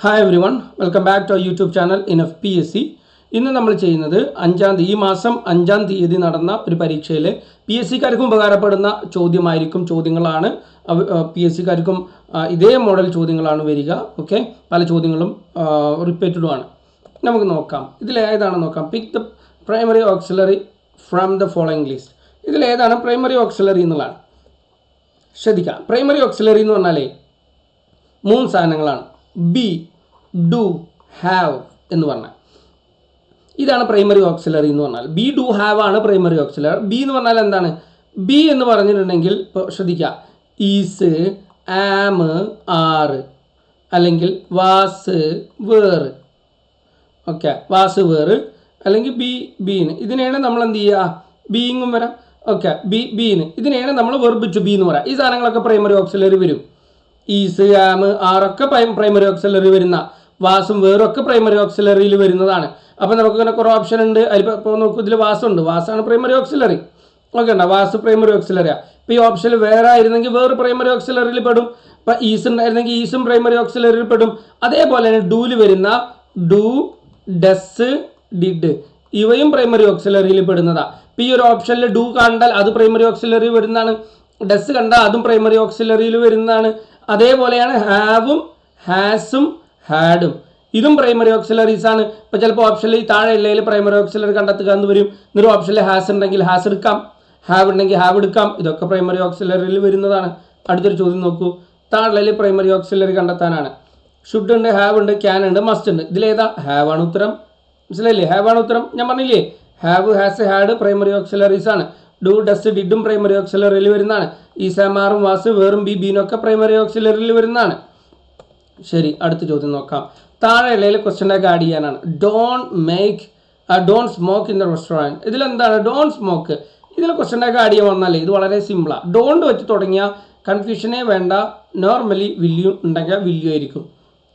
Hi everyone, welcome back to our YouTube channel INFPSC. ഇന്ന് നമ്മൾ ചെയ്യുന്നത് ഈ മാസം 5-ാം തീയതി നടന്ന ഒരു പരീക്ഷയിൽ PSC-കാർക്കും ഉപകാരപ്പെടുന്ന ചോദ്യങ്ങളാണ്. PSC-കാർക്കും ഇതേ മോഡൽ ചോദ്യങ്ങളാണ് വരിക. ഓക്കെ, പല ചോദ്യങ്ങളും റിപ്പീറ്റഡും ആണ്. നമുക്ക് നോക്കാം, ഇതിലേതാണ് നോക്കാം. Pick the primary auxiliary from the following list. ഇതിലേതാണ് പ്രൈമറി ഓക്സിലറി എന്നുള്ളതാണ്. ശ്രദ്ധിക്കാം, പ്രൈമറി ഓക്സിലറി എന്ന് പറഞ്ഞാലേ 3 സാധനങ്ങളാണ്. ബി, ഡു, ഹാവ് എന്ന് പറഞ്ഞാൽ ഇതാണ് പ്രൈമറി ഓക്സിലറി എന്ന് പറഞ്ഞാൽ. ബി, ഡു, ഹാവ് ആണ് പ്രൈമറി ഓക്സിലറി. ബി എന്ന് പറഞ്ഞാൽ എന്താണ്? ബി എന്ന് പറഞ്ഞിട്ടുണ്ടെങ്കിൽ ഇപ്പോൾ ശ്രദ്ധിക്കുക, ഈസ്, ആം, ആറ്, അല്ലെങ്കിൽ വാസ്, വേറ്. ഓക്കെ, വാസ്, വേറ്, അല്ലെങ്കിൽ ബീന്. ഇതിനെയാണ് നമ്മൾ എന്ത് ചെയ്യുക? ബീയിങ്ങും വരാം. ഓക്കെ, ബീന് ഇതിനെയാണ് നമ്മൾ വെർബ് ടു ബി എന്ന് പറയാം. ഈ സാധനങ്ങളൊക്കെ പ്രൈമറി ഓക്സിലറി വരും. ഈസ്, ആം, ആറൊക്കെ പ്രൈമറി ഓക്സിലറി വരുന്ന, വാസും വേറൊക്കെ പ്രൈമറി ഓക്സിലറിയിൽ വരുന്നതാണ്. അപ്പോൾ നമുക്ക് ഇങ്ങനെ കുറേ ഓപ്ഷൻ ഉണ്ട്. അതിലിപ്പോൾ നോക്കൂ, ഇതിൽ വാസുണ്ട്, വാസാണ് പ്രൈമറി ഓക്സിലറി. ഓക്കെ ഉണ്ടോ? വാസ് പ്രൈമറി ഓക്സിലറിയാണ്. ഇപ്പോൾ ഈ ഓപ്ഷനിൽ വേറെ ആയിരുന്നെങ്കിൽ വേറെ പ്രൈമറി ഓക്സിലറിയിൽ പെടും. ഇപ്പോൾ ഈസ് ഉണ്ടായിരുന്നെങ്കിൽ ഈസും പ്രൈമറി ഓക്സിലറിയിൽ പെടും. അതേപോലെ തന്നെ ഡൂവിൽ വരുന്ന ഡു, ഡസ്, ഡിഡ് ഇവയും പ്രൈമറി ഓക്സിലറിയിൽ പെടുന്നതാണ്. ഇപ്പോൾ ഈ ഒരു ഓപ്ഷനിൽ ഡു കണ്ടാൽ അത് പ്രൈമറി ഓക്സിലറി വരുന്നതാണ്. ഡസ് കണ്ടാൽ അതും പ്രൈമറി ഓക്സിലറിയിൽ വരുന്നതാണ്. അതേപോലെയാണ് ഹാവും, ഹാസും, ഹാഡും ഇതും പ്രൈമറി ഓക്സിലറീസ് ആണ്. ഇപ്പോൾ ചിലപ്പോൾ ഓപ്ഷനിൽ താഴെ ഉള്ളതിൽ പ്രൈമറി ഓക്സിലറി കണ്ടെത്തുക എന്ന് വരും. ഇന്നൊരു ഓപ്ഷനിൽ ഹാസ് ഉണ്ടെങ്കിൽ ഹാസ് എടുക്കാം, ഹാവ് ഉണ്ടെങ്കിൽ ഹാവ് എടുക്കാം. ഇതൊക്കെ പ്രൈമറി ഓക്സിലറിയിൽ വരുന്നതാണ്. അടുത്തൊരു ചോദ്യം നോക്കൂ, താഴെ പ്രൈമറി ഓക്സിലറി കണ്ടെത്താനാണ്. ഷുഡ് ഉണ്ട്, ഹാവ് ഉണ്ട്, ക്യാൻ ഉണ്ട്, മസ്റ്റ് ഉണ്ട്. ഇതിലേതാ? ഹാവ് ആണ് ഉത്തരം. മനസ്സിലായില്ലേ? ഹാവ് ആണ് ഉത്തരം. ഞാൻ പറഞ്ഞില്ലേ, have, has, had primary auxiliaries ആണ്. ഡു, ഡസ്, ഡിഡും പ്രൈമറി ഓക്സിലറിയിൽ വരുന്നതാണ്. ഈ സാമാറും, വാസ്, വേറും, ബീനൊക്കെ പ്രൈമറി ഓക്സിലറിയിൽ വരുന്നതാണ്. ശരി, അടുത്ത ചോദ്യം നോക്കാം. താഴെ ഉള്ളതിൽ ക്വസ്റ്റ്യൻ ടാഗ് ആഡ് ചെയ്യാനാണ്. Don't smoke in the restaurant. ഇതിലെന്താണ് ഡോണ്ട് സ്മോക്ക്? ഇതിൽ ക്വസ്റ്റ്യൻ ടാഗ് ആഡ് ചെയ്യാൻ വന്നാലേ ഇത് വളരെ സിമ്പിളാണ്. ഡോണ്ട് വെച്ച് തുടങ്ങിയ കൺഫ്യൂഷനേ വേണ്ട. നോർമലി വില്യൂ ഉണ്ടെങ്കിൽ വില്യൂ ആയിരിക്കും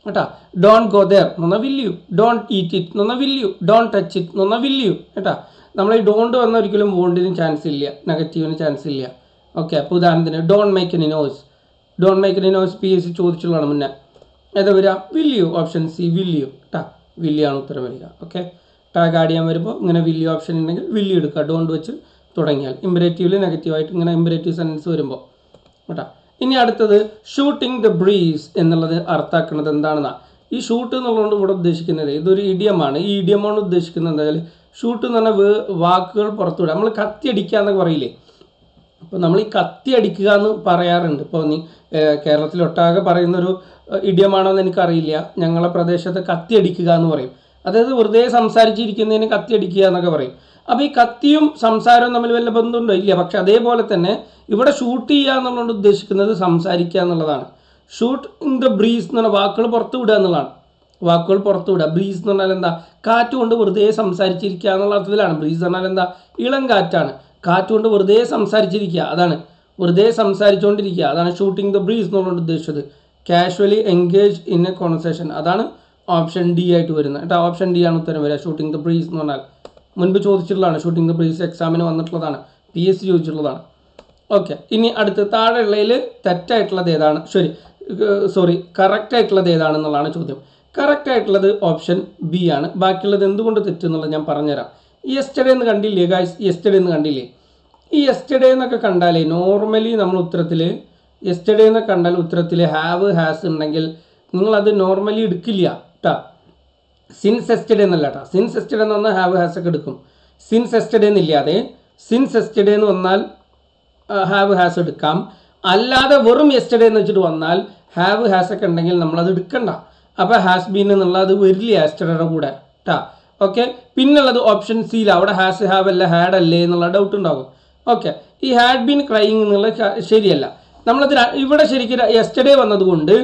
കേട്ടോ. ഡോണ്ട് ഗോ ദെയർ എന്ന് പറഞ്ഞാൽ വില്യൂ, ഡോണ്ട് ഈറ്റ് ഇറ്റ് എന്ന് പറഞ്ഞാൽ വില്യൂ, ഡോണ്ട് ടച്ച് ഇറ്റ് എന്ന് പറഞ്ഞാൽ വില്യൂ കേട്ടോ. നമ്മൾ ഈ ഡോണ്ട് വന്ന ഒരിക്കലും വോണ്ടിനും ചാൻസ് ഇല്ല, നെഗറ്റീവിന് ചാൻസ് ഇല്ല. ഓക്കെ, അപ്പോൾ ഉദാഹരണത്തിന് don't make any noise. Don't make any noise PSC ചോദിച്ചുള്ളതാണ് മുന്നേ. ഏതാ വരിക? വില്യൂ. ഓപ്ഷൻ സി, വില്യൂ കേട്ടോ. വില്യൂ ആണ് ഉത്തരം വരിക. ഓക്കെ, ടാഗ് ആഡ് ചെയ്യാൻ വരുമ്പോൾ ഇങ്ങനെ വില്യൂ ഓപ്ഷൻ ഉണ്ടെങ്കിൽ വില്യൂ എടുക്കുക. ഡോണ്ട് വെച്ച് തുടങ്ങിയാൽ ഇമ്പരേറ്റീവിൽ നെഗറ്റീവായിട്ട് ഇങ്ങനെ ഇമ്പരേറ്റീവ് സെൻറ്റൻസ് വരുമ്പോൾ കേട്ടോ. ഇനി അടുത്തത് ഷൂട്ടിംഗ് ദ ബ്രീസ് എന്നുള്ളത് അർത്ഥാക്കുന്നത് എന്താണെന്നാണ്. ഈ ഷൂട്ട് എന്നുള്ളതുകൊണ്ട് ഇവിടെ ഉദ്ദേശിക്കുന്നത് ഇതൊരു ഇഡിയമാണ്. ഈ ഇഡിയമാണ് ഉദ്ദേശിക്കുന്നത് എന്തായാൽ ഷൂട്ട് എന്ന് പറഞ്ഞാൽ വാക്കുകൾ പുറത്തുവിടുക. നമ്മൾ കത്തി അടിക്കുക എന്നൊക്കെ പറയില്ലേ? അപ്പോൾ നമ്മൾ ഈ കത്തി അടിക്കുക എന്ന് പറയാറുണ്ട്. ഇപ്പോൾ കേരളത്തിലൊട്ടാകെ പറയുന്നൊരു ഇഡിയമാണോ എന്ന് എനിക്കറിയില്ല. ഞങ്ങളെ പ്രദേശത്ത് കത്തി അടിക്കുക എന്ന് പറയും. അതായത് വെറുതെ സംസാരിച്ചിരിക്കുന്നതിന് കത്തി അടിക്കുക എന്നൊക്കെ പറയും. അപ്പോൾ ഈ കത്തിയും സംസാരവും തമ്മിൽ വല്ല ബന്ധമുണ്ടോ? ഇല്ല. പക്ഷെ അതേപോലെ തന്നെ ഇവിടെ ഷൂട്ട് ചെയ്യുക എന്നുള്ളത് ഉദ്ദേശിക്കുന്നത് സംസാരിക്കുക എന്നുള്ളതാണ്. ഷൂട്ട് ഇൻ ദ ബ്രീസ് എന്ന് പറഞ്ഞാൽ വാക്കുകൾ പുറത്തു വിടുക എന്നുള്ളതാണ്. വാക്കുകൾ പുറത്തു വിടുക. ബ്രീസ് എന്ന് പറഞ്ഞാൽ എന്താ? കാറ്റ് കൊണ്ട് വെറുതെ സംസാരിച്ചിരിക്കുക എന്നുള്ള അർത്ഥത്തിലാണ്. ബ്രീസ് എന്ന് പറഞ്ഞാൽ എന്താ? ഇളം കാറ്റാണ്. കാറ്റ് കൊണ്ട് വെറുതെ സംസാരിച്ചിരിക്കുക, അതാണ് വെറുതെ സംസാരിച്ചുകൊണ്ടിരിക്കുക. അതാണ് ഷൂട്ടിംഗ് ദ ബ്രീസ് എന്നുള്ളത് ഉദ്ദേശിച്ചത്. Casually engage in A conversation, അതാണ് ഓപ്ഷൻ ഡി ആയിട്ട് വരുന്നത് കേട്ടോ. ഓപ്ഷൻ ഡി ആണ് ഉത്തരം വരിക. ഷൂട്ടിംഗ് ദ ബ്രീസ് എന്ന് പറഞ്ഞാൽ മുൻപ് ചോദിച്ചിട്ടുള്ളതാണ്. ഷൂട്ടിംഗ് ദ ബ്രീസ് എക്സാമിന് വന്നിട്ടുള്ളതാണ്, PSC ചോദിച്ചിട്ടുള്ളതാണ്. ഓക്കെ, ഇനി അടുത്ത് താഴെയുള്ളതിൽ തെറ്റായിട്ടുള്ളത് ഏതാണ്? കറക്റ്റ് ആയിട്ടുള്ളത് ഏതാണെന്നുള്ളതാണ് ചോദ്യം. കറക്റ്റ് ആയിട്ടുള്ളത് ഓപ്ഷൻ ബി ആണ്. ബാക്കിയുള്ളത് എന്തുകൊണ്ട് തെറ്റെന്നുള്ളത് ഞാൻ പറഞ്ഞുതരാം. യെസ്റ്റർഡേ എന്ന് കണ്ടില്ലേ ഗായ്സ്? യെസ്റ്റർഡേ എന്ന് കണ്ടില്ലേ? ഈ യെസ്റ്റർഡേ എന്നൊക്കെ കണ്ടാലേ നോർമലി നമ്മൾ ഉത്തരത്തിൽ യെസ്റ്റർഡേ എന്നൊക്കെ കണ്ടാൽ ഉത്തരത്തിൽ ഹാവ്, ഹാസ് ഉണ്ടെങ്കിൽ നിങ്ങളത് നോർമലി എടുക്കില്ല കേട്ടോ. സിൻസ് യെസ്റ്റർഡേ എന്നല്ല കേട്ടോ. സിൻസ് യെസ്റ്റർഡേ എന്ന് പറഞ്ഞാൽ ഹാവ്, ഹാസ് ഒക്കെ എടുക്കും. സിൻസ് യെസ്റ്റർഡേ എന്നില്ലാതെ സിൻസ് യെസ്റ്റർഡേ എന്ന് വന്നാൽ ഹാവ്, ഹാസ് എടുക്കാം. അല്ലാതെ വെറും യെസ്റ്റർഡേ എന്ന് വെച്ചിട്ട് വന്നാൽ ഹാവ്, ഹാസ് ഒക്കെ ഉണ്ടെങ്കിൽ നമ്മളത് എടുക്കണ്ട. അപ്പോൾ ഹാസ് ബീൻ എന്നുള്ളത് വരില്ല യെസ്റ്റർഡേയുടെ കൂടെ കേട്ടോ. ഓക്കെ, പിന്നുള്ളത് ഓപ്ഷൻ സിയിൽ. അവിടെ ഹാസ്, ഹാവ് അല്ല ഹാഡ് അല്ലേ എന്നുള്ള ഡൗട്ട് ഉണ്ടാകും. ഓക്കെ, ഈ ഹാഡ് ബീൻ ക്രൈയിങ് എന്നുള്ളത് ശരിയല്ല. നമ്മളത് ഇവിടെ ശരിക്കും യെസ്റ്റർഡേ വന്നതുകൊണ്ട്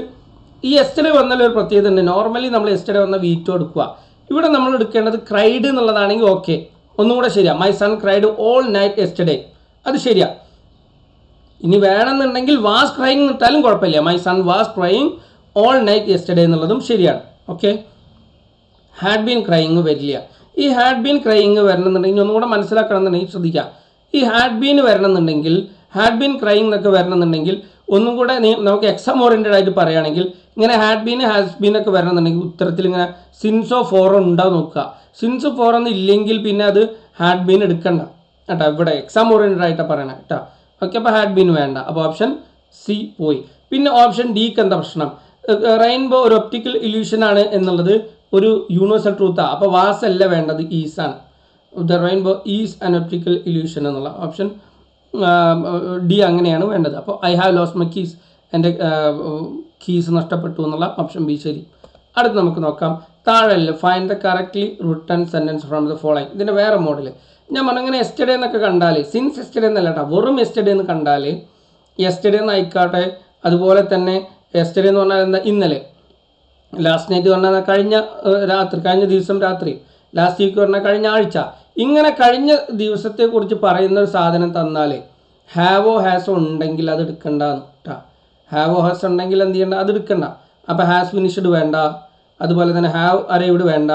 ഈ യെസ്റ്റർഡേ വന്നാൽ ഒരു പ്രത്യേകത ഉണ്ട്. നോർമലി നമ്മൾ യെസ്റ്റർഡേ വന്ന വീറ്റോ എടുക്കുക. ഇവിടെ നമ്മൾ എടുക്കേണ്ടത് ക്രൈഡ് എന്നുള്ളതാണെങ്കിൽ ഓക്കെ, ഒന്നും കൂടെ ശരിയാ. My son cried all night yesterday, അത് ശരിയാ. ഇനി വേണമെന്നുണ്ടെങ്കിൽ വാസ് ക്രൈയിങ് ഇട്ടാലും കുഴപ്പമില്ല. My son was crying all night yesterday എന്നുള്ളതും ശരിയാണ്. ഓക്കെ, ഹാഡ് ബീൻ ക്രൈയിങ് വരില്ല. ഈ ഹാഡ് ബീൻ ക്രൈയിങ് വരണമെന്നുണ്ടെങ്കിൽ ഒന്നുകൂടെ മനസ്സിലാക്കണം എന്നുണ്ടെങ്കിൽ ശ്രദ്ധിക്കുക. ഈ ഹാഡ് ബീൻ വരണമെന്നുണ്ടെങ്കിൽ ഹാഡ് ബീൻ ക്രൈയിങ് എന്നൊക്കെ വരണമെന്നുണ്ടെങ്കിൽ ഒന്നും കൂടെ നമുക്ക് എക്സാം ഓറിയൻറ്റഡ് ആയിട്ട് പറയുകയാണെങ്കിൽ ഇങ്ങനെ ഹാഡ് ബീൻ ഹാസ് ബീൻ ഒക്കെ വരണമെന്നുണ്ടെങ്കിൽ ഉത്തരത്തിൽ ഇങ്ങനെ സിൻസോ ഫോറോ ഉണ്ടാവും നോക്കുക. സിൻസ് ഫോറൊന്നും ഇല്ലെങ്കിൽ പിന്നെ അത് ഹാഡ് ബീൻ എടുക്കണ്ട കേട്ടോ. ഇവിടെ എക്സാം ഓറിയൻറ്റഡ് ആയിട്ടാണ് പറയണത് കേട്ടോ. ഓക്കെ, അപ്പോൾ ഹാഡ് ബീൻ വേണ്ട. അപ്പോൾ ഓപ്ഷൻ സി പോയി. പിന്നെ ഓപ്ഷൻ ഡിക്ക് എന്താ പ്രശ്നം? റെയിൻബോ ഒരു ഒപ്റ്റിക്കൽ ഇല്യൂഷൻ ആണ് എന്നുള്ളത് ഒരു യൂണിവേഴ്സൽ ട്രൂത്താണ്. അപ്പോൾ വാസ് അല്ല വേണ്ടത്, ഈസ് ആണ്. The rainbow is an optical illusion എന്നുള്ള ഓപ്ഷൻ ഡി അങ്ങനെയാണ് വേണ്ടത്. അപ്പോൾ I have lost my keys, എൻ്റെ കീസ് നഷ്ടപ്പെട്ടു എന്നുള്ള ഓപ്ഷൻ ബി ശരി. അടുത്ത് നമുക്ക് നോക്കാം. താഴെ find the correctly written sentence from the following. ഇതിൻ്റെ വേറെ മോഡൽ ഞാൻ പറഞ്ഞു. ഇങ്ങനെ എസ്റ്റഡേ എന്നൊക്കെ കണ്ടാൽ, സിൻസ് എസ്റ്റഡേ എന്നല്ല കേട്ടോ, വെറും എസ്റ്റഡേ എന്ന് കണ്ടാൽ എസ്റ്റഡേ എന്ന് ആയിക്കോട്ടെ. അതുപോലെ തന്നെ എസ്റ്റഡേ എന്ന് പറഞ്ഞാൽ എന്താ, ഇന്നലെ. ലാസ്റ്റ് നൈറ്റ് പറഞ്ഞാൽ കഴിഞ്ഞ രാത്രി, കഴിഞ്ഞ ദിവസം രാത്രി. ലാസ്റ്റ് വീക്ക് പറഞ്ഞാൽ കഴിഞ്ഞ ആഴ്ച. ഇങ്ങനെ കഴിഞ്ഞ ദിവസത്തെക്കുറിച്ച് പറയുന്ന ഒരു സാധനം തന്നാൽ ഹാവോ ഹാസോ ഉണ്ടെങ്കിൽ അത് എടുക്കണ്ടെന്ന് കേട്ടോ. ഹാവോ ഹാസ് ഉണ്ടെങ്കിൽ എന്ത് ചെയ്യണ്ട, അത് എടുക്കണ്ട. അപ്പോൾ ഹാസ് ഫിനിഷ്ഡ് വേണ്ട, അതുപോലെ തന്നെ ഹാവ് അറൈവ്ഡ് വേണ്ട,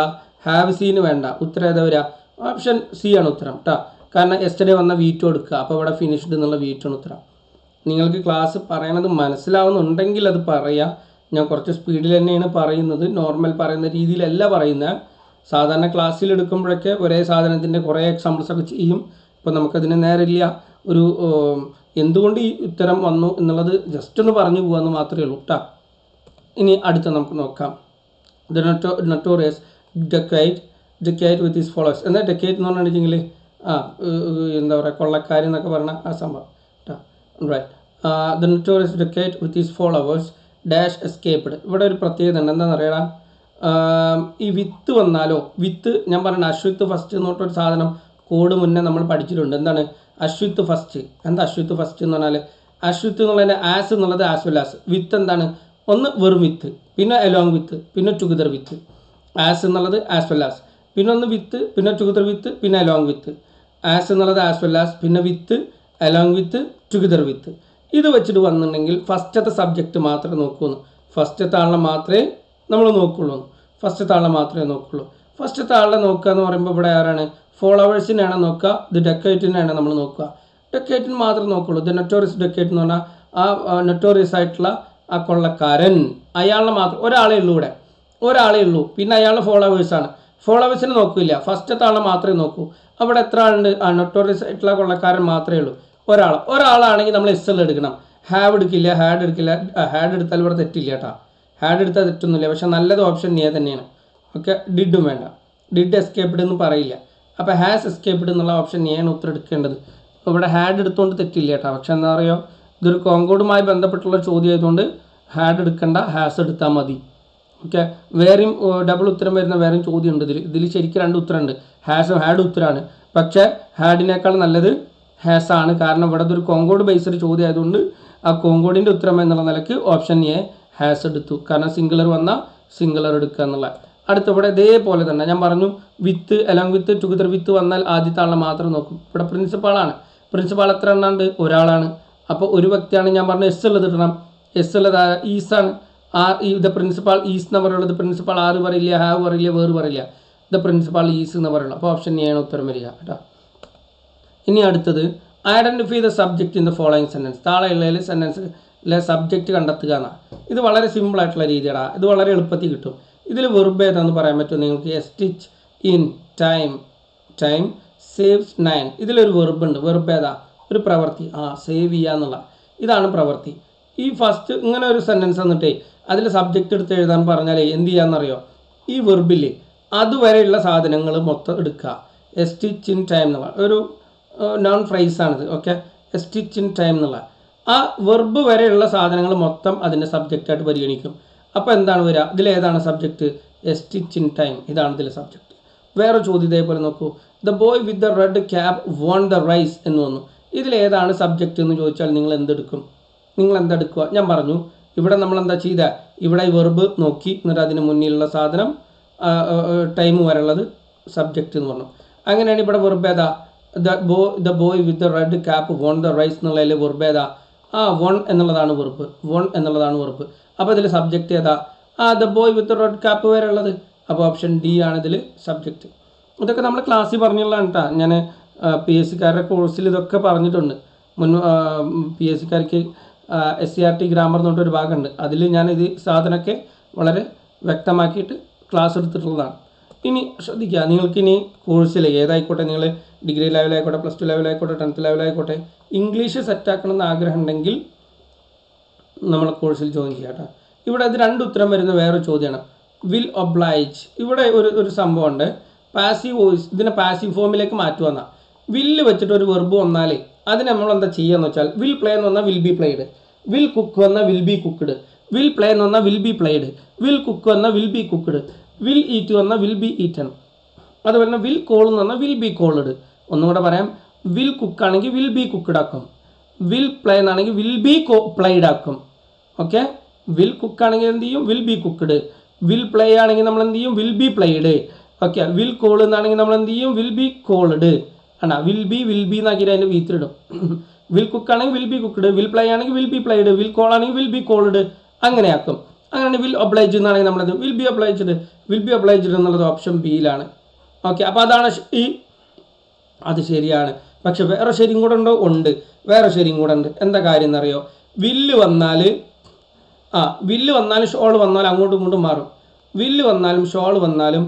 ഹാവ് സീന് വേണ്ട. ഉത്തരം ഏതാ വരിക? ഓപ്ഷൻ സി ആണ് ഉത്തരം കേട്ടോ. കാരണം എസ്റ്റഡേ വന്ന വീറ്റോ എടുക്കുക. അപ്പോൾ ഇവിടെ ഫിനിഷ്ഡ് എന്നുള്ള വീറ്റാണ് ഉത്തരം. നിങ്ങൾക്ക് ക്ലാസ് പറയണത് മനസ്സിലാവുന്നുണ്ടെങ്കിൽ അത് പറയാം. ഞാൻ കുറച്ച് സ്പീഡിൽ തന്നെയാണ് പറയുന്നത്, നോർമൽ പറയുന്ന രീതിയിലല്ല പറയുന്നത്. സാധാരണ ക്ലാസ്സിൽ എടുക്കുമ്പോഴൊക്കെ ഒരേ സാധനത്തിൻ്റെ കുറേ എക്സാമ്പിൾസ് ഒക്കെ ചെയ്യും. ഇപ്പോൾ നമുക്കതിന് നേരില്ല. ഒരു എന്തുകൊണ്ട് ഈ ഉത്തരം വന്നു എന്നുള്ളത് ജസ്റ്റ് ഒന്ന് പറഞ്ഞു പോകാമെന്ന് മാത്രമേ ഉള്ളൂ കേട്ടോ. ഇനി അടുത്ത നമുക്ക് നോക്കാം. The notorious dacoit with his followers. എന്താ ഡെക്കേറ്റ് എന്ന് പറഞ്ഞിട്ടുണ്ടെങ്കിൽ എന്താ പറയുക, കൊള്ളക്കാരി എന്നൊക്കെ പറഞ്ഞ ആ സംഭവം കേട്ടോ. Right. The notorious dacoit with his followers dash escaped. ഇവിടെ ഒരു പ്രത്യേകത ഉണ്ട്. എന്താണെന്ന് അറിയണം, ഈ വിത്ത് വന്നാലോ, വിത്ത് ഞാൻ പറഞ്ഞ അശ്വിത്ത് ഫസ്റ്റ് എന്ന് പറഞ്ഞൊരു സാധനം കോഡ് മുന്നേ നമ്മൾ പഠിച്ചിട്ടുണ്ട്. എന്താണ് അശ്വിത്ത് ഫസ്റ്റ്? എന്താ അശ്വിത്ത് ഫസ്റ്റ് എന്ന് പറഞ്ഞാൽ, അശ്വിത്ത് എന്നുള്ളതിൻ്റെ ആസ് എന്നുള്ളത് ആസ് വെൽ ആസ്. വിത്ത് എന്താണ്? ഒന്ന് വെറും വിത്ത്, പിന്നെ എലോങ് വിത്ത്, പിന്നെ ടുഗദർ വിത്ത്. ആസ് എന്നുള്ളത് ആസ് വെൽ ആസ്, പിന്നെ ഒന്ന് വിത്ത്, പിന്നെ ടുഗദർ വിത്ത്, പിന്നെ എലോങ് വിത്ത്. ആസ് എന്നുള്ളത് ആസ് വെൽ ആസ്, പിന്നെ വിത്ത്, എലോങ് വിത്ത്, ടുഗദർ വിത്ത്. ഇത് വെച്ചിട്ട് വന്നിട്ടുണ്ടെങ്കിൽ ഫസ്റ്റത്തെ സബ്ജക്റ്റ് മാത്രമേ നോക്കുള്ളൂ. ഫസ്റ്റത്തെ ആളിനെ മാത്രമേ നമ്മൾ നോക്കുള്ളൂ. ഫസ്റ്റത്തെ ആളിനെ മാത്രമേ നോക്കുള്ളൂ. ഫസ്റ്റത്തെ ആളിനെ നോക്കുക എന്ന് പറയുമ്പോൾ ഇവിടെ ആരാണ്? ഫോളോവേഴ്സിനെയാണ് നോക്കുക. ഇത് ഡെക്കേറ്റിനെയാണ് നമ്മൾ നോക്കുക. ഡെക്കേറ്റിന് മാത്രമേ നോക്കുള്ളൂ. ഇത് നൊട്ടോറിയസ് ഡെക്കേറ്റ് എന്ന് പറഞ്ഞാൽ ആ നൊട്ടോറിയസ് ആയിട്ടുള്ള ആ കൊള്ളക്കാരൻ, അയാളെ മാത്രം, ഒരാളേ ഉള്ളൂ ഇവിടെ, ഒരാളേ ഉള്ളൂ. പിന്നെ അയാളുടെ ഫോളോവേഴ്സാണ്. ഫോളോവേഴ്സിനെ നോക്കില്ല, ഫസ്റ്റത്തെ ആളെ മാത്രമേ നോക്കൂ. അവിടെ എത്ര ആളുണ്ട്? ആ നൊട്ടോറിയസ് ആയിട്ടുള്ള കൊള്ളക്കാരൻ മാത്രമേ ഉള്ളൂ. ഒരാളാണെങ്കിൽ നമ്മൾ എസ് എൽ എടുക്കണം. ഹാവ് എടുക്കില്ല, ഹാഡ് എടുക്കില്ല. ഹാഡ് എടുത്താൽ ഇവിടെ തെറ്റില്ല കേട്ടോ. ഹാഡ് എടുത്താൽ തെറ്റൊന്നുമില്ല. പക്ഷെ നല്ലത് ഓപ്ഷൻ എ തന്നെയാണ്. ഓക്കെ, ഡിഡും വേണ്ട. ഡിഡ് എസ്കേപ്ഡ് എന്ന് പറയില്ല. അപ്പോൾ ഹാസ് എസ്കേപ്ഡ് എന്നുള്ള ഓപ്ഷൻ എ ആണ് ഉത്തരം എടുക്കേണ്ടത്. ഇവിടെ ഹാഡ് എടുത്തുകൊണ്ട് തെറ്റില്ല കേട്ടോ. പക്ഷെ എന്താ പറയുക, ഇതൊരു കോങ്കോഡുമായി ബന്ധപ്പെട്ടുള്ള ചോദ്യം ആയതുകൊണ്ട് ഹാഡ് എടുക്കണ്ട, ഹാസ് എടുത്താൽ മതി. ഓക്കെ, വേറെയും ഡബിൾ ഉത്തരം വരുന്ന വേറെയും ചോദ്യം ഉണ്ട് ഇതിൽ ശരിക്കും 2 ഉത്തരമുണ്ട്. ഹാസും ഹാഡ് ഉത്തരമാണ്. പക്ഷേ ഹാഡിനേക്കാൾ നല്ലത് ഹാസ് ആണ്. കാരണം ഇവിടെ ഒരു കോങ്കോഡ് ബേസ്ഡ് ചോദ്യം ആയതുകൊണ്ട് ആ കോങ്കോഡിൻ്റെ ഉത്തരം എന്നുള്ള നിലയ്ക്ക് ഓപ്ഷൻ എ ഹാസ് എടുത്തു. കാരണം സിംഗുലർ വന്നാൽ സിംഗുലർ എടുക്കുക എന്നുള്ള. അടുത്ത ഇവിടെ ഇതേപോലെ തന്നെ ഞാൻ പറഞ്ഞു, വിത്ത്, എലോങ് വിത്ത്, ടുഗദർ വിത്ത് വന്നാൽ ആദ്യത്തെ ആളെ മാത്രം നോക്കും. ഇവിടെ പ്രിൻസിപ്പാളാണ്. പ്രിൻസിപ്പാൾ എത്ര എണ്ണമുണ്ട്? ഒരാളാണ്. അപ്പോൾ ഒരു വ്യക്തിയാണ്. ഞാൻ പറഞ്ഞു എസ് ഉള്ളത് ഇടണം. എസ് ഉള്ളത് ഈസാണ്. ദ പ്രിൻസിപ്പാൾ ഈസ് എന്ന് പറയുള്ളത്. പ്രിൻസിപ്പാൾ ആറ് പറയില്ല, ഹാവ് പറയില്ല, വേറ് പറയില്ല. ദ പ്രിൻസിപ്പാൾ ഈസ് എന്ന് പറയുള്ളൂ. അപ്പോൾ ഓപ്ഷൻ എ ആണ് ഉത്തരം വരിക കേട്ടോ. ഇനി അടുത്തത് identify the subject in the following sentence. താഴെയുള്ള സെൻറ്റൻസിലെ സബ്ജക്റ്റ് കണ്ടെത്തുക എന്നാണ്. ഇത് വളരെ സിമ്പിളായിട്ടുള്ള രീതിയാണ്. ഇത് വളരെ എളുപ്പത്തിൽ കിട്ടും. ഇതിൽ വെർബ് ഏതാണെന്ന് പറയാൻ പറ്റും നിങ്ങൾക്ക്. A stitch in time saves 9. ഇതിലൊരു വെർബ് ഉണ്ട്. വെർബ് ഏതാ? ഒരു പ്രവൃത്തി. സേവ് ചെയ്യുക എന്നുള്ള ഇതാണ് പ്രവൃത്തി. ഈ ഫസ്റ്റ് ഇങ്ങനെ ഒരു സെൻറ്റൻസ് വന്നിട്ടേ അതിൽ സബ്ജക്റ്റ് എടുത്ത് എഴുതാൻ പറഞ്ഞാൽ എന്ത് ചെയ്യാമെന്നറിയോ? ഈ വെർബിൽ അതുവരെയുള്ള സാധനങ്ങൾ മൊത്തം എടുക്കുക. എ സ്റ്റിച്ച് ഇൻ ടൈം എന്നുള്ള ഒരു നോൺ ഫ്രൈസാണിത്. Okay, a stitch in time എന്നുള്ള ആ വെർബ് വരെയുള്ള സാധനങ്ങൾ മൊത്തം അതിൻ്റെ സബ്ജക്റ്റായിട്ട് പരിഗണിക്കും. അപ്പോൾ എന്താണ് വരിക? ഇതിലേതാണ് subject? A stitch in time. ഇതാണ് ഇതിലെ സബ്ജക്റ്റ്. വേറെ ചോദ്യം ഇതേപോലെ നോക്കൂ. The boy with the red cap won the race എന്ന് വന്നു. ഇതിലേതാണ് സബ്ജക്റ്റ് എന്ന് ചോദിച്ചാൽ നിങ്ങൾ എന്തെടുക്കും? നിങ്ങൾ എന്തെടുക്കുക? ഞാൻ പറഞ്ഞു ഇവിടെ നമ്മൾ എന്താ ചെയ്ത, ഇവിടെ ഈ വെർബ് നോക്കി എന്നിട്ട് അതിന് മുന്നിലുള്ള സാധനം ടൈം വരെയുള്ളത് സബ്ജക്റ്റ് എന്ന് പറഞ്ഞു. അങ്ങനെയാണ് ഇവിടെ വെർബ് ഏതാ? The boy with the red cap won the rice എന്നുള്ളതിൽ വെർബ് ഏതാ? വോൺ എന്നുള്ളതാണ് വെർബ്. വോൺ എന്നുള്ളതാണ് വെർബ്. അപ്പോൾ ഇതിൽ സബ്ജക്റ്റ് ഏതാ? The boy with red cap വരെ ഉള്ളത്. അപ്പോൾ ഓപ്ഷൻ ഡി ആണ് ഇതിൽ സബ്ജക്റ്റ്. ഇതൊക്കെ നമ്മൾ ക്ലാസ്സിൽ പറഞ്ഞുള്ളതാണ് കേട്ടോ. ഞാൻ പി എസ് സിക്കാരുടെ കോഴ്സിൽ ഇതൊക്കെ പറഞ്ഞിട്ടുണ്ട്. PSCക്കാർക്ക് SCRT ഗ്രാമർ എന്ന് പറഞ്ഞൊരു ഭാഗമുണ്ട്. അതിൽ ഞാൻ ഇത് സാധനമൊക്കെ വളരെ വ്യക്തമാക്കിയിട്ട് ക്ലാസ് എടുത്തിട്ടുള്ളതാണ്. ഇനി ശ്രദ്ധിക്കുക, നിങ്ങൾക്കിനി കോഴ്സിൽ ഏതായിക്കോട്ടെ, നിങ്ങൾ ഡിഗ്രി ലെവലായിക്കോട്ടെ, +2 ലെവലായിക്കോട്ടെ, 10th ലെവലായിക്കോട്ടെ, ഇംഗ്ലീഷ് സെറ്റാക്കണമെന്ന് ആഗ്രഹം ഉണ്ടെങ്കിൽ നമ്മളെ കോഴ്സിൽ ജോയിൻ ചെയ്യാം കേട്ടോ. ഇവിടെ അത് 2 ഉത്തരം വരുന്ന വേറെ ചോദ്യമാണ്. Will oblige. ഇവിടെ ഒരു സംഭവമുണ്ട്, പാസീവ് വോയിസ്. ഇതിനെ പാസീവ് ഫോമിലേക്ക് മാറ്റുവന്ന വില്ല് വെച്ചിട്ട് ഒരു വെർബ് വന്നാൽ അതിന് നമ്മൾ എന്താ ചെയ്യുകയെന്ന് വെച്ചാൽ, വിൽ പ്ലേ എന്ന് പറഞ്ഞാൽ will be played, will cook വന്നാൽ will be cooked, will play എന്ന് പറഞ്ഞാൽ will be played, will cook വന്നാൽ will be cooked, will eat വന്നാൽ വിൽ ബി ഈറ്റൺ. അതുപോലെ തന്നെ വിൽ കോൾ എന്ന് പറഞ്ഞാൽ വിൽ ബി കോൾഡ്. ഒന്നുകൂടെ പറയാം, വിൽ കുക്ക് ആണെങ്കിൽ വിൽ ബി കുക്ക്ഡ് ആക്കും, വിൽ പ്ലേ എന്നാണെങ്കിൽ വിൽ ബി പ്ലേഡ് ആക്കും. ഓക്കെ, വിൽ കുക്ക് ആണെങ്കിൽ എന്ത് ചെയ്യും, will be cooked. Will play ആണെങ്കിൽ നമ്മൾ എന്ത് ചെയ്യും, will be played. Okay, will call എന്നാണെങ്കിൽ നമ്മൾ എന്ത് ചെയ്യും, വിൽ ബി കോൾഡ്. ആണ് വിൽ ബി എന്നാക്കിയിട്ട് അതിൻ്റെ വീത്തിലിടും. വിൽ കുക്ക് ആണെങ്കിൽ will be cooked, will play ആണെങ്കിൽ will be played, will call ആണെങ്കിൽ വിൽ ബി കോൾഡ്. അങ്ങനെയാക്കും. അങ്ങനെ വിൽ ഒബ്ലൈജ് എന്നാണെങ്കിൽ നമ്മളത് വിൽ ബി ഒബ്ലൈജ്ഡ് എന്നുള്ളത് ഓപ്ഷൻ ബിയിലാണ്. ഓക്കെ, അപ്പോൾ അതാണ് അത് ശരിയാണ്. പക്ഷെ വേറെ ശരിയും കൂടെ ഉണ്ടോ? ഉണ്ട്, വേറെ ശരിയും കൂടെ ഉണ്ട്. എന്താ കാര്യം എന്നറിയോ? വില്ല് വന്നാൽ ഷോൾ വന്നാൽ അങ്ങോട്ടും ഇങ്ങോട്ടും മാറും. വില്ല് വന്നാലും ഷോൾ വന്നാലും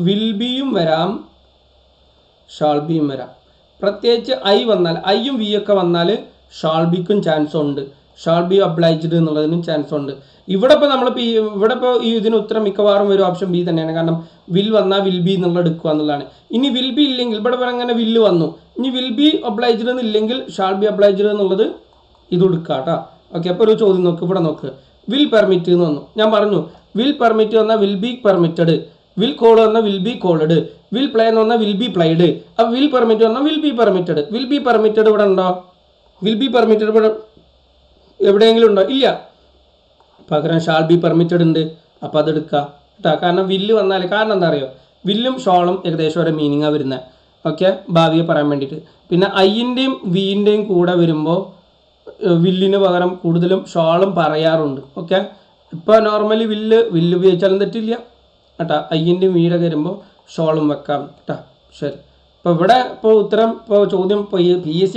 വിൽ ബിയും വരാം, ഷാൾ ബിയും വരാം. പ്രത്യേകിച്ച് ഐയും വി ഒക്കെ വന്നാൽ ഷാൾ ബിക്കും ചാൻസ് ഉണ്ട്, ഷാൾ ബി ഒബ്ലൈജ്ഡ് എന്നുള്ളതിനും ചാൻസ് ഉണ്ട്. ഇവിടെ ഇപ്പോൾ ഇതിന് ഉത്തരം മിക്കവാറും ഒരു ഓപ്ഷൻ ബി തന്നെയാണ്. കാരണം വിൽ വന്നാൽ വിൽ ബി എന്നുള്ളത് എടുക്കുക എന്നുള്ളതാണ്. ഇനി വിൽ ബി ഇല്ലെങ്കിൽ ഇവിടെ അങ്ങനെ വില്ല് വന്നു, ഇനി വിൽ ബി ഒബ്ലൈജ്ഡ് എന്നില്ലെങ്കിൽ ഷാൾ ബി ഒബ്ലൈജ്ഡ് എന്നുള്ളത് ഇത് എടുക്കുക കേട്ടോ. ഓക്കെ, അപ്പോൾ ഒരു ചോദ്യം നോക്ക്, ഇവിടെ നോക്ക്. വിൽ പെർമിറ്റ് എന്ന് വന്നു. ഞാൻ പറഞ്ഞു വിൽ പെർമിറ്റ് വന്നാൽ will be permitted, will call വന്നാൽ will be called, will play എന്ന് പറഞ്ഞാൽ വിൽ ബി പ്ലേഡ്. അപ്പോൾ വിൽ പെർമിറ്റ് വന്നാൽ will be permitted. Will be permitted ഇവിടെ ഉണ്ടോ? വിൽ ബി പെർമിറ്റഡ് ഇവിടെ എവിടെയെങ്കിലും ഉണ്ടോ? ഇല്ല. പകരം ഷാൾ ബി പെർമിറ്റഡ് ഉണ്ട്. അപ്പോൾ അതെടുക്കുക കേട്ടോ. കാരണം വില്ല് വന്നാൽ, കാരണം എന്താ അറിയോ, വില്ലും ഷോളും ഏകദേശം ഒരു മീനിങ്ങാണ് വരുന്നത്. ഓക്കെ, ഭാവിയെ പറയാൻ വേണ്ടിയിട്ട്. പിന്നെ ഐൻ്റെയും വിൻ്റെയും കൂടെ വരുമ്പോൾ വില്ലിന് പകരം കൂടുതലും ഷോളും പറയാറുണ്ട്. ഓക്കെ, ഇപ്പോൾ നോർമലി വില്ല് ഉപയോഗിച്ചാലും തെറ്റില്ല കേട്ടോ. ഐൻ്റെയും വീടെ വരുമ്പോൾ ഷോളും വെക്കാം കേട്ടോ. ശരി, ഇപ്പോൾ ഉത്തരം ചോദ്യം PSC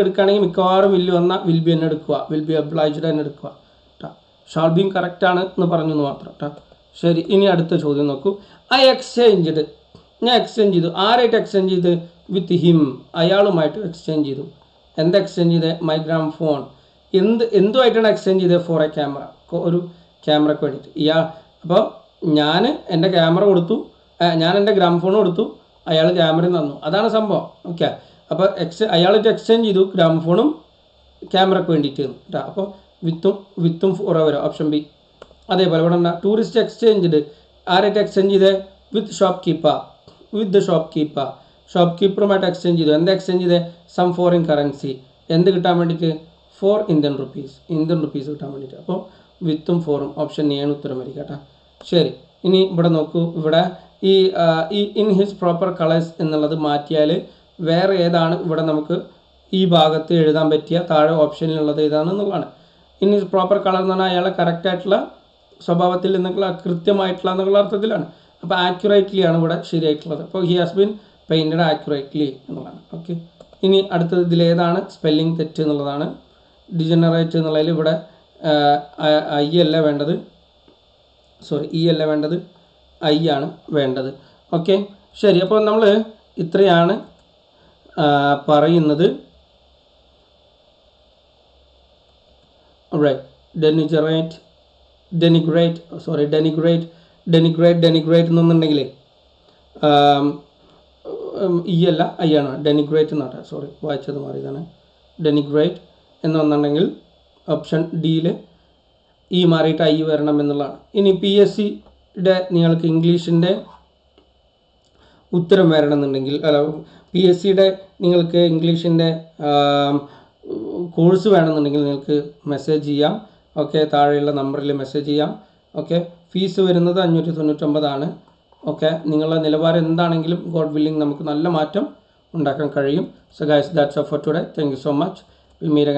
എടുക്കുകയാണെങ്കിൽ മിക്കവാറും വില്ല് വന്നാൽ വിൽ ബി തന്നെ എടുക്കുക, വിൽ ബി ഒബ്ലൈജ്ഡ് തന്നെ എടുക്കുക കേട്ടോ. ഷാൾ ബിയും കറക്റ്റാണ് എന്ന് പറഞ്ഞെന്ന് മാത്രം കേട്ടോ. ശരി, ഇനി അടുത്ത ചോദ്യം നോക്കൂ. ഞാൻ എക്സ്ചേഞ്ച് ചെയ്തു. ആരായിട്ട് എക്സ്ചേഞ്ച് ചെയ്ത്? വിത്ത് ഹിം, അയാളുമായിട്ട് എക്സ്ചേഞ്ച് ചെയ്തു. എന്താ എക്സ്ചേഞ്ച് ചെയ്തത്? My gram phone. എന്തുമായിട്ടാണ് എക്സ്ചേഞ്ച് ചെയ്തത്? ഫോർ എ ക്യാമറ, ഒരു ക്യാമറയ്ക്ക് വേണ്ടിയിട്ട്. അപ്പോൾ ഞാൻ എൻ്റെ ക്യാമറ കൊടുത്തു, ഞാൻ എൻ്റെ ഗ്രാം ഫോൺ കൊടുത്തു, അയാൾ ക്യാമറയും തന്നു. അതാണ് സംഭവം. ഓക്കെ, അപ്പോൾ അയാളായിട്ട് എക്സ്ചേഞ്ച് ചെയ്തു, ഗ്രാം ഫോണും ക്യാമറയ്ക്ക് വേണ്ടിയിട്ട് കേട്ടോ. അപ്പോൾ വിത്തും ഫോർ വരും, ഓപ്ഷൻ ബി. അതേപോലെ ഇവിടെ എന്താ, ടൂറിസ്റ്റ് എക്സ്ചേഞ്ച്ഡ്. ആരായിട്ട് എക്സ്ചേഞ്ച് ചെയ്തത്? വിത്ത് ഷോപ്കീപ്പറുമായിട്ട് എക്സ്ചേഞ്ച് ചെയ്തു. എന്താ എക്സ്ചേഞ്ച് ചെയ്തത്? Some foreign currency. എന്ത് കിട്ടാൻ വേണ്ടിയിട്ട്? ഫോർ ഇന്ത്യൻ റുപ്പീസ് കിട്ടാൻ വേണ്ടിയിട്ട്. അപ്പോൾ വിത്തും ഫോറും, ഓപ്ഷൻ എ ആണ് ഉത്തരം വരിക കേട്ടോ. ശരി, ഇനി ഇവിടെ നോക്കൂ. ഇവിടെ ഈ ഇൻ ഹിസ് പ്രോപ്പർ കളേഴ്സ് എന്നുള്ളത് മാറ്റിയാൽ വേറെ ഏതാണ് ഇവിടെ നമുക്ക് ഈ ഭാഗത്ത് എഴുതാൻ പറ്റിയ താഴെ ഓപ്ഷനിലുള്ളത് ഏതാണെന്നുള്ളതാണ്. ഇൻ ഹിസ് പ്രോപ്പർ കളർ എന്ന് പറഞ്ഞാൽ അയാളെ കറക്റ്റായിട്ടുള്ള സ്വഭാവത്തിൽ നിന്നുള്ള കൃത്യമായിട്ടുള്ള എന്നുള്ള അർത്ഥത്തിലാണ്. അപ്പോൾ ആക്യുറേറ്റ്ലി ആണ് ഇവിടെ ശരിയായിട്ടുള്ളത്. അപ്പോൾ he has been painted accurately എന്നുള്ളതാണ്. ഓക്കെ, ഇനി അടുത്തത് ഇതിലേതാണ് സ്പെല്ലിംഗ് തെറ്റ് എന്നുള്ളതാണ്. ഡിജനറേറ്റ് എന്നുള്ളതിൽ ഇവിടെ ഇ അല്ല വേണ്ടത്, ഐ ആണ് വേണ്ടത്. ഓക്കെ, ശരി. അപ്പോൾ നമ്മൾ ഇത്രയാണ് പറയുന്നത്. ഡെനിഗ്രേറ്റ് എന്നുണ്ടെങ്കിൽ ഇ അല്ല ഐ ആണ്, ഡെനിഗ്രേറ്റ് എന്നാണ്. വായിച്ചത് മാറിയതാണ്. ഡെനിഗ്രേറ്റ് എന്ന് വന്നിട്ടുണ്ടെങ്കിൽ ഓപ്ഷൻ ഡിയിൽ ഇ മാറിയിട്ട് ഐ വരണം എന്നുള്ളതാണ്. ഇനി PSCയുടെ നിങ്ങൾക്ക് ഇംഗ്ലീഷിൻ്റെ ഉത്തരം വരണമെന്നുണ്ടെങ്കിൽ, PSCയുടെ നിങ്ങൾക്ക് ഇംഗ്ലീഷിൻ്റെ കോഴ്സ് വേണമെന്നുണ്ടെങ്കിൽ നിങ്ങൾക്ക് മെസ്സേജ് ചെയ്യാം. ഓക്കെ, താഴെയുള്ള നമ്പറിൽ മെസ്സേജ് ചെയ്യാം. ഓക്കെ, ഫീസ് വരുന്നത് 599 ആണ്. ഓക്കെ, നിങ്ങളുടെ നിലവാരം എന്താണെങ്കിലും ഗോഡ് വില്ലിംഗ് നമുക്ക് നല്ല മാറ്റം ഉണ്ടാക്കാൻ കഴിയും. So guys, that's all for today. Thank you so much. Will meet again.